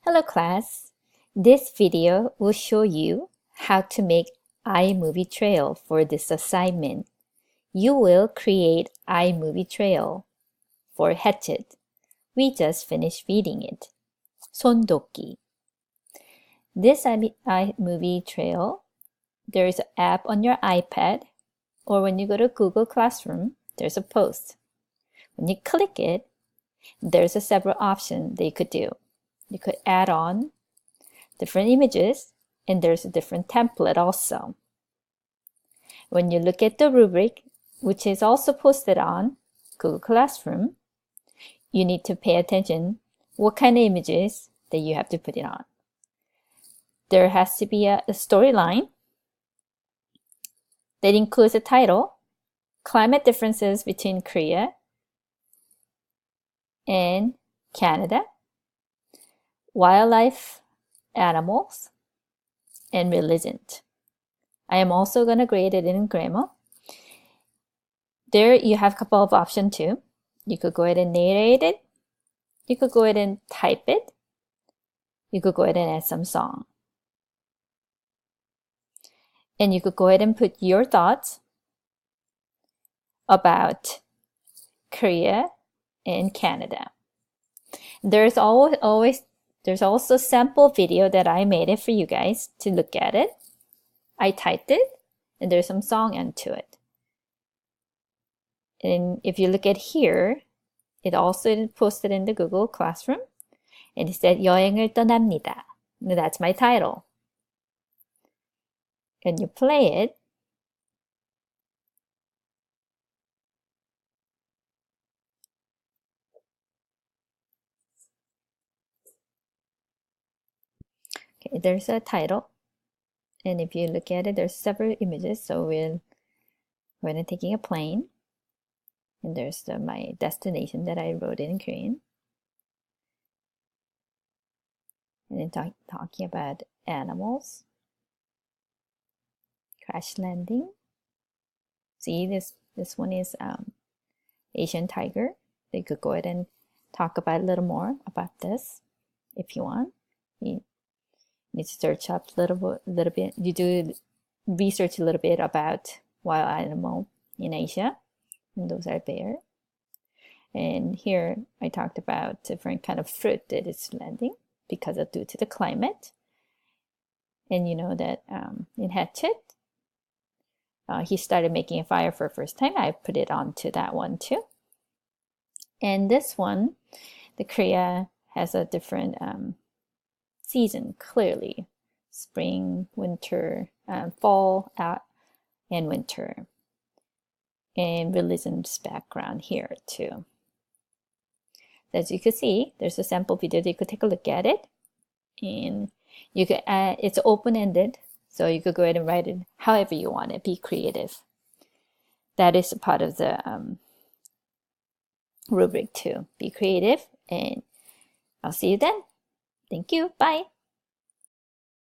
Hello class. This video will show you how to make iMovie trail for this assignment. You will create iMovie trail for Hatchet. We just finished reading it. 손독기. This iMovie trail, there is an app on your iPad, or when you go to Google Classroom, there's a post. When you click it, there's a several options that you could do. You could add on different images, and there's a different template also. When you look at the rubric, which is also posted on Google Classroom, you need to pay attention what kind of images that you have to put it on. There has to be a storyline that includes a title, climate differences between Korea and Canada, wildlife, animals, and religion. I am also going to grade it in grammar. There you have a couple of options too. You could go ahead and narrate it. You could go ahead and type it. You could go ahead and add some song. And you could go ahead and put your thoughts about Korea and Canada. There's also sample video that I made it for you guys to look at it. I typed it, and there's some song into it. And if you look at here, it also posted in the Google Classroom, and it said 여행을 떠납니다. And that's my title. And you play it. Okay, there's a title. And if you look at it, there's several images. So we're taking a plane. And there's my destination that I wrote in Korean. And then talking about animals. Crash landing. See, this one is Asian tiger. So you could go ahead and talk about a little more about this if you want. You need to search up a little bit. You do research a little bit about wild animal in Asia, and those are bear. And here I talked about different kind of fruit that is landing because of due to the climate. And you know that in Hatchet, he started making a fire for the first time. I put it onto that one too. And this one, the Korea has a different season, clearly. Spring, winter, fall, and winter. And realism's background here too. As you can see, there's a sample video that you could take a look at it. And you could it's open-ended, so you could go ahead and write it however you want it. Be creative. That is a part of the rubric too. Be creative, and I'll see you then. Thank you. Bye.